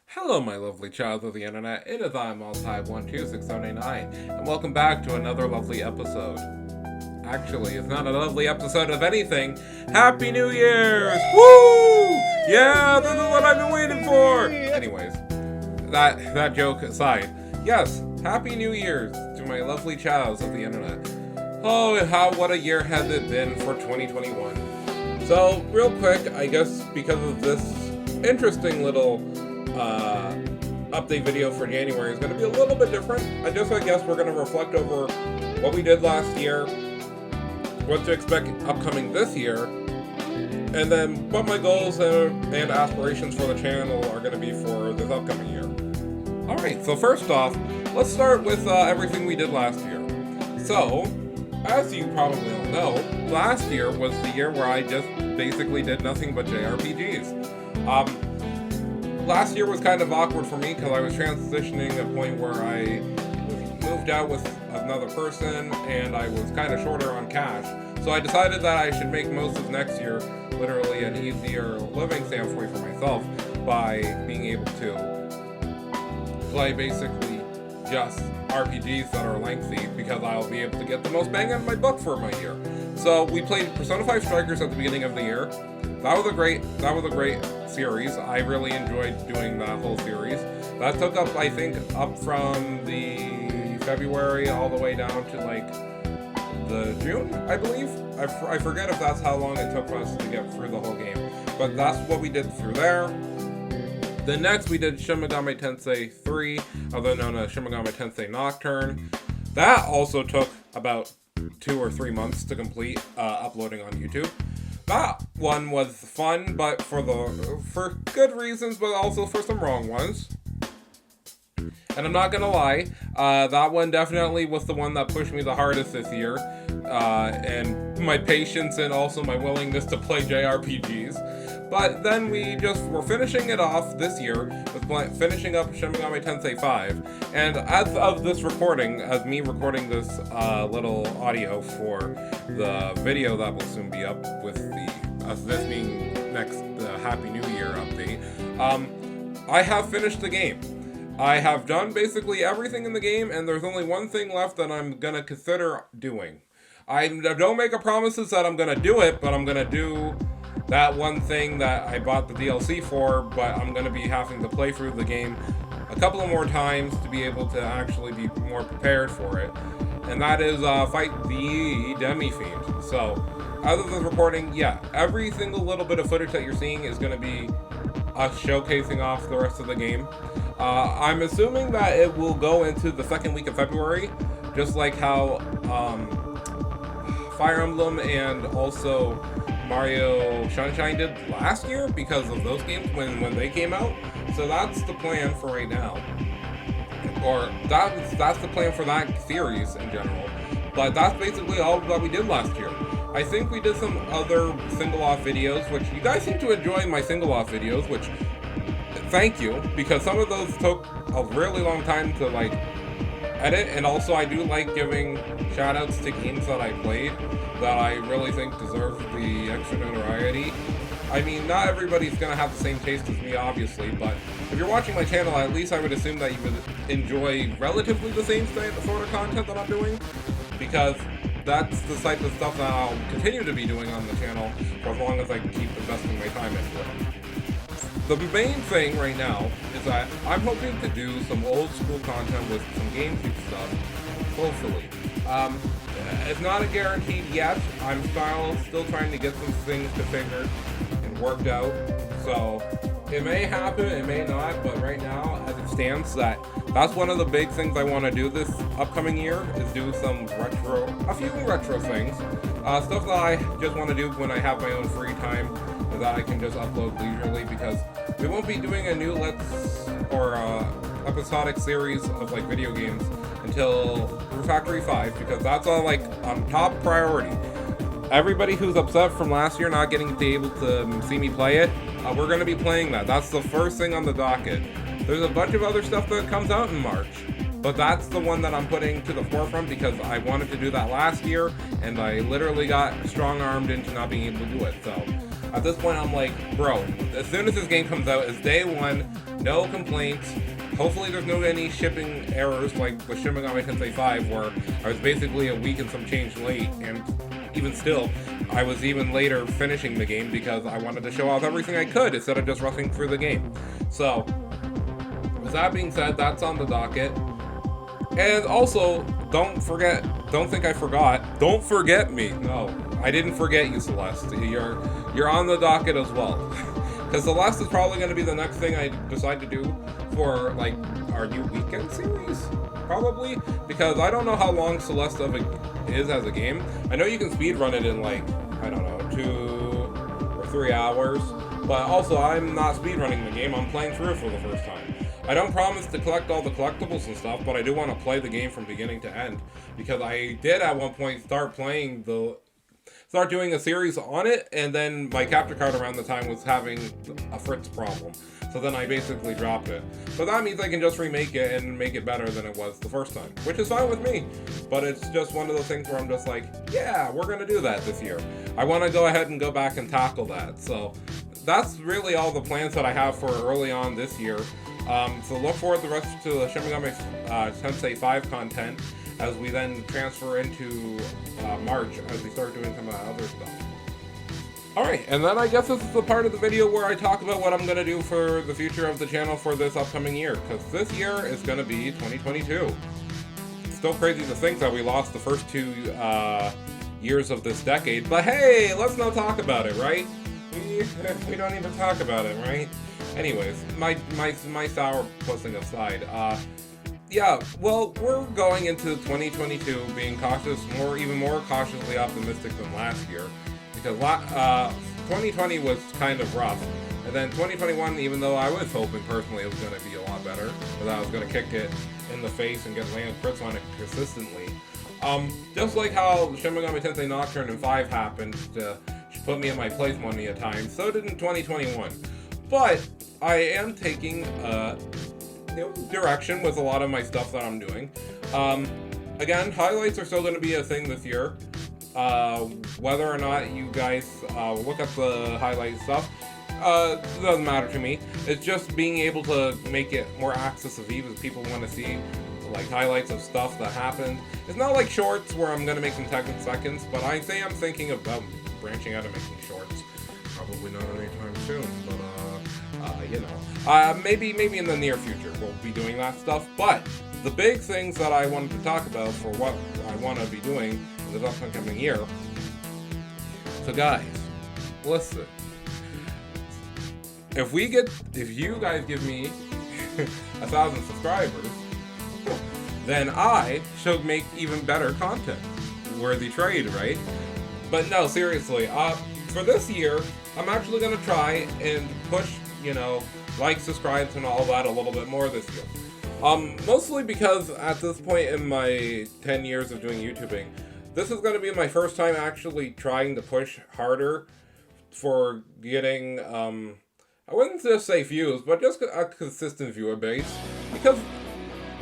Hello, my lovely child of the internet. It is I, Multi12679, and welcome back to another lovely episode. Actually, it's not a lovely episode of anything. Happy New Year's! Woo! Yeah, this is what I've been waiting for! Anyways, that joke aside, yes, Happy New Year's to my lovely childs of the internet. Oh, what a year has it been for 2021. So, real quick, I guess because of this interesting little update video for January is going to be a little bit different. I guess we're going to reflect over what we did last year, what to expect upcoming this year, and then what my goals and aspirations for the channel are going to be for this upcoming year. Alright, so first off, let's start with everything we did last year. So, as you probably all know, last year was the year where I just basically did nothing but JRPGs. Last year was kind of awkward for me because I was transitioning a point where I moved out with another person and I was kind of shorter on cash. So I decided that I should make most of next year literally an easier living standpoint for myself by being able to play basically just RPGs that are lengthy because I'll be able to get the most bang out of my buck for my year. So we played Persona 5 Strikers at the beginning of the year. That was a great series. I really enjoyed doing that whole series. That took up, I think, up from the February all the way down to like the June, I believe. I forget if that's how long it took for us to get through the whole game. But that's what we did through there. Then next we did Shin Megami Tensei 3, otherwise known as Shin Megami Tensei Nocturne. That also took about 2 or 3 months to complete, uploading on YouTube. That one was fun, but for good reasons, but also for some wrong ones. And I'm not gonna lie, that one definitely was the one that pushed me the hardest this year, and my patience and also my willingness to play JRPGs. But then we just were finishing it off this year with finishing up Shin Megami Tensei 5. And as of this recording, as me recording this little audio for the video that will soon be up with this being the Happy New Year update, I have finished the game. I have done basically everything in the game, and there's only one thing left that I'm gonna consider doing. I don't make a promises that I'm gonna do it, but I'm gonna do that one thing that I bought the DLC for, but I'm going to be having to play through the game a couple of more times to be able to actually be more prepared for it. And that is fight the Demi-Fiend. So, as of this recording, yeah, every single little bit of footage that you're seeing is going to be us showcasing off the rest of the game. I'm assuming that it will go into the second week of February, just like how Fire Emblem and also Mario Sunshine did last year because of those games when they came out. So that's the plan for right now, or that's the plan for that series in general. But that's basically all that we did last year. I think we did some other single-off videos, which you guys seem to enjoy my single-off videos, which thank you, because some of those took a really long time to like edit, and also I do like giving shout-outs to games that I played that I really think deserve the extra notoriety. I mean, not everybody's gonna have the same taste as me, obviously, but if you're watching my channel, at least I would assume that you would enjoy relatively the same sort of content that I'm doing, because that's the type of stuff that I'll continue to be doing on the channel for as long as I keep investing my time into it. The main thing right now is that I'm hoping to do some old school content with some GameCube stuff, hopefully. It's not a guaranteed yet. I'm still trying to get some things configured and worked out. So it may happen, it may not, but right now, as it stands, that's one of the big things I want to do this upcoming year is do a few retro things. Stuff that I just want to do when I have my own free time that I can just upload leisurely, because we won't be doing a new episodic series of like video games until Factory 5, because that's all like on top priority. Everybody who's upset from last year not getting to be able to see me play it, we're going to be playing that. That's the first thing on the docket. There's a bunch of other stuff that comes out in March, but that's the one that I'm putting to the forefront because I wanted to do that last year, and I literally got strong-armed into not being able to do it. So At this point, I'm like, bro, as soon as this game comes out, it's day one, no complaints. Hopefully there's no any shipping errors like with Shin Megami Tensei 5, where I was basically a week and some change late, and even still, I was even later finishing the game because I wanted to show off everything I could instead of just rushing through the game. So, with that being said, that's on the docket. And also, don't think I forgot. Don't forget me. No, I didn't forget you, Celeste. You're on the docket as well. Because Celeste is probably going to be the next thing I decide to do for, like, our new weekend series, probably. Because I don't know how long Celeste is as a game. I know you can speedrun it in, like, I don't know, 2 or 3 hours. But also, I'm not speedrunning the game. I'm playing through it for the first time. I don't promise to collect all the collectibles and stuff, but I do want to play the game from beginning to end. Because I did at one point start doing a series on it, and then my capture card around the time was having a Fritz problem. So then I basically dropped it. So that means I can just remake it and make it better than it was the first time, which is fine with me. But it's just one of those things where I'm just like, yeah, we're going to do that this year. I want to go ahead and go back and tackle that. So that's really all the plans that I have for early on this year. So look forward to the rest of the Shin Megami Tensei 5 content as we then transfer into March as we start doing some of that other stuff. Alright, and then I guess this is the part of the video where I talk about what I'm going to do for the future of the channel for this upcoming year, because this year is going to be 2022. It's still crazy to think that we lost the first 2 years of this decade, but hey, let's not talk about it, right? We don't even talk about it, right? Anyways, my sour pussing aside, yeah, well, we're going into 2022 being even more cautiously optimistic than last year, because 2020 was kind of rough, and then 2021, even though I was hoping personally it was going to be a lot better, because I was going to kick it in the face and get landed crits on it consistently. Just like how Shin Megami Tensei Nocturne and 5 happened to put me in my place many a time, so did in 2021. But I am taking direction with a lot of my stuff that I'm doing. Again, highlights are still going to be a thing this year. Whether or not you guys look at the highlight stuff, it doesn't matter to me. It's just being able to make it more accessible if people want to see like highlights of stuff that happened. It's not like shorts where I'm going to make them 10 seconds, but I'm thinking about branching out and making shorts. Probably not anytime soon, but you know, maybe in the near future we'll be doing that stuff. But the big things that I wanted to talk about for what I want to be doing in this upcoming year. So guys, listen. If you guys give me 1,000 subscribers, then I should make even better content. Worthy trade, right? But no, seriously, for this year, I'm actually going to try and push, like, subscribe, and all that a little bit more this year. Mostly because at this point in my 10 years of doing YouTubing, this is going to be my first time actually trying to push harder for getting, I wouldn't just say views, but just a consistent viewer base. Because,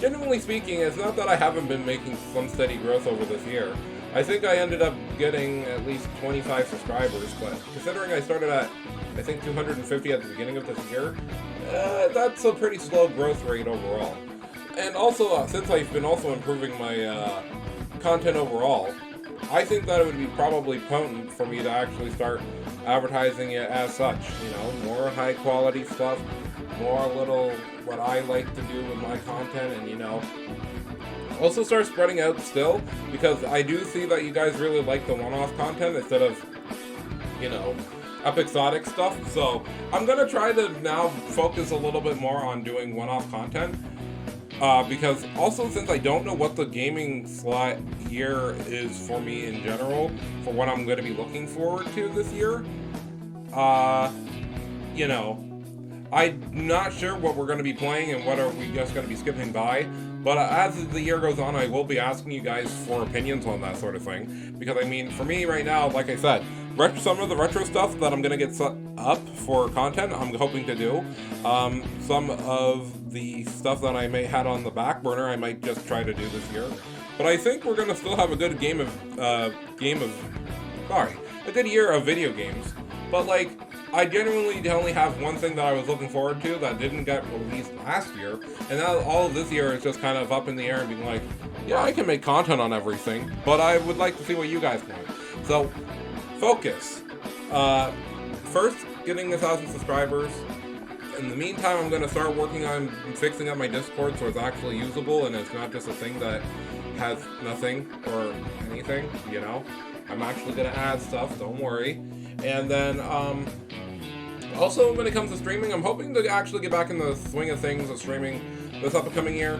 genuinely speaking, it's not that I haven't been making some steady growth over this year. I think I ended up getting at least 25 subscribers, but considering I started at, I think, 250 at the beginning of this year, that's a pretty slow growth rate overall. And also, since I've been also improving my content overall, I think that it would be probably potent for me to actually start advertising it as such. More high quality stuff, more little what I like to do with my content, and also start spreading out still, because I do see that you guys really like the one-off content instead of, episodic stuff. So I'm going to try to now focus a little bit more on doing one-off content. Because also, since I don't know what the gaming slot year is for me in general, for what I'm going to be looking forward to this year, I'm not sure what we're going to be playing and what are we just going to be skipping by. But as the year goes on, I will be asking you guys for opinions on that sort of thing. Because, for me right now, like I said, some of the retro stuff that I'm going to get set up for content, I'm hoping to do. Some of the stuff that I may had on the back burner, I might just try to do this year. But I think we're going to still have a good a good year of video games. But like, I genuinely only have one thing that I was looking forward to that didn't get released last year, and now all of this year is just kind of up in the air and being like, yeah, I can make content on everything, but I would like to see what you guys think. So, focus. First, getting 1,000 subscribers. In the meantime, I'm going to start working on fixing up my Discord so it's actually usable and it's not just a thing that has nothing or anything, you know? I'm actually going to add stuff, don't worry. And then, also when it comes to streaming, I'm hoping to actually get back in the swing of things of streaming this upcoming year.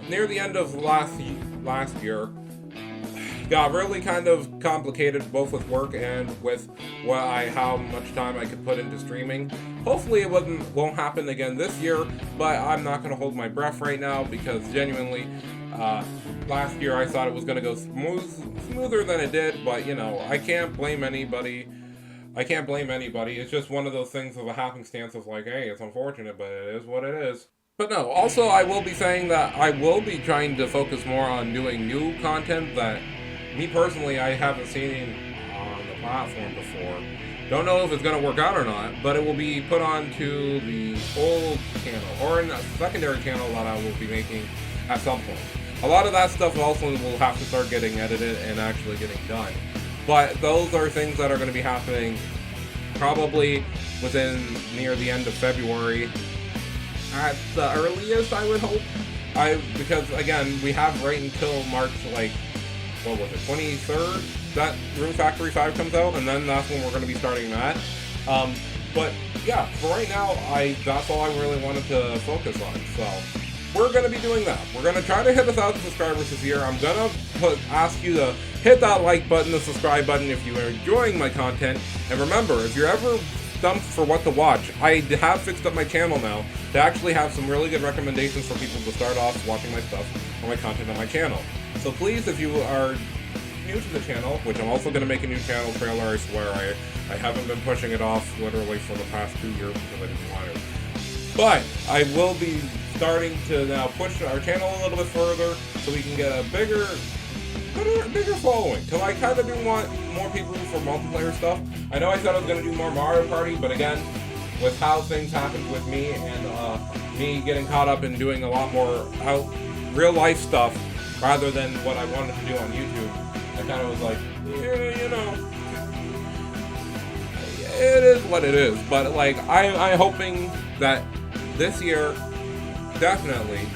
Near the end of last year, got really kind of complicated both with work and with how much time I could put into streaming. Hopefully it won't happen again this year, but I'm not going to hold my breath right now because genuinely, last year I thought it was going to go smoother than it did, but you know, I can't blame anybody. It's just one of those things of a happenstance of like, hey, it's unfortunate, but it is what it is. But no, also I will be saying that I will be trying to focus more on doing new content that me personally, I haven't seen on the platform before. Don't know if it's going to work out or not, but it will be put onto the old channel, or in a secondary channel that I will be making at some point. A lot of that stuff also will have to start getting edited and actually getting done. But those are things that are going to be happening probably within near the end of February at the earliest, I would hope. Because again, we have right until March, like, what was it, 23rd, that Rune Factory 5 comes out, and then that's when we're going to be starting that. But yeah, for right now, that's all I really wanted to focus on. So we're going to be doing that. We're going to try to hit 1,000 subscribers this year. I'm going to ask you to hit that like button, the subscribe button if you are enjoying my content. And remember, if you're ever stumped for what to watch, I have fixed up my channel now to actually have some really good recommendations for people to start off watching my stuff or my content on my channel. So please, if you are new to the channel, which I'm also going to make a new channel trailer, I swear, I haven't been pushing it off literally for the past 2 years because I didn't want to. But I will be starting to now push our channel a little bit further so we can get a bigger following. Because I kind of do want more people for multiplayer stuff. I know I said I was going to do more Mario Party, but again, with how things happened with me and me getting caught up in doing a lot more real life stuff rather than what I wanted to do on YouTube, I kind of was like, yeah, you know, it is what it is. But like, I'm hoping that this year, definitely,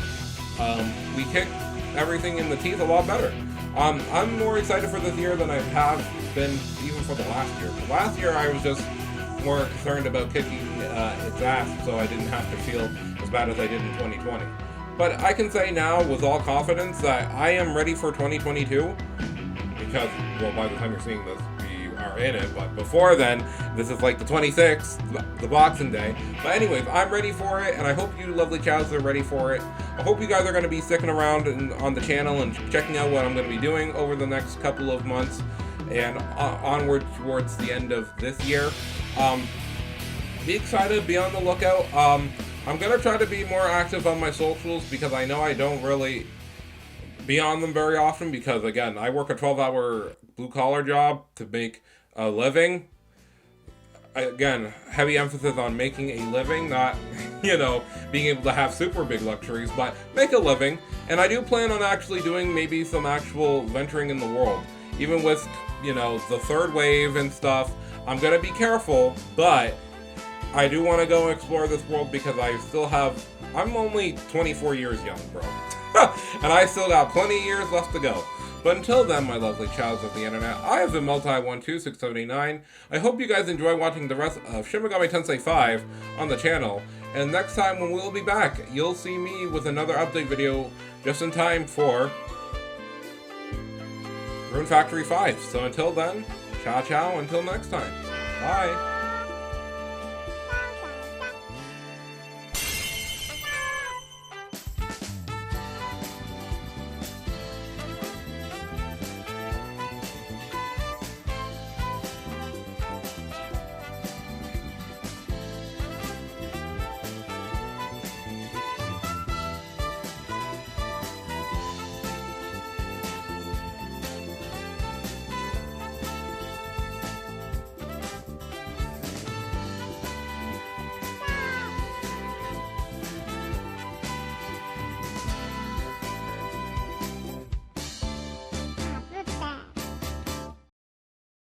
we kick everything in the teeth a lot better. I'm more excited for this year than I have been even for the last year. The last year I was just more concerned about kicking its ass so I didn't have to feel as bad as I did in 2020. But I can say now with all confidence that I am ready for 2022 because, well, by the time you're seeing this, we are in it. But before then, this is like the 26th, the Boxing Day. But anyways, I'm ready for it, and I hope you lovely chows are ready for it. I hope you guys are going to be sticking around on the channel and checking out what I'm going to be doing over the next couple of months and onward towards the end of this year. Be excited, be on the lookout. I'm going to try to be more active on my socials because I know I don't really be on them very often because, again, I work a 12-hour blue-collar job to make a living. Again, heavy emphasis on making a living, not, you know, being able to have super big luxuries, but make a living. And I do plan on actually doing maybe some actual venturing in the world. Even with, you know, the third wave and stuff, I'm going to be careful, but I do want to go explore this world because I'm only 24 years young, bro. And I still got plenty of years left to go. But until then, my lovely chows of the internet, I have been Multi126789. I hope you guys enjoy watching the rest of Shin Megami Tensei 5 on the channel. And next time when we'll be back, you'll see me with another update video just in time for Rune Factory 5. So until then, ciao ciao, until next time. Bye.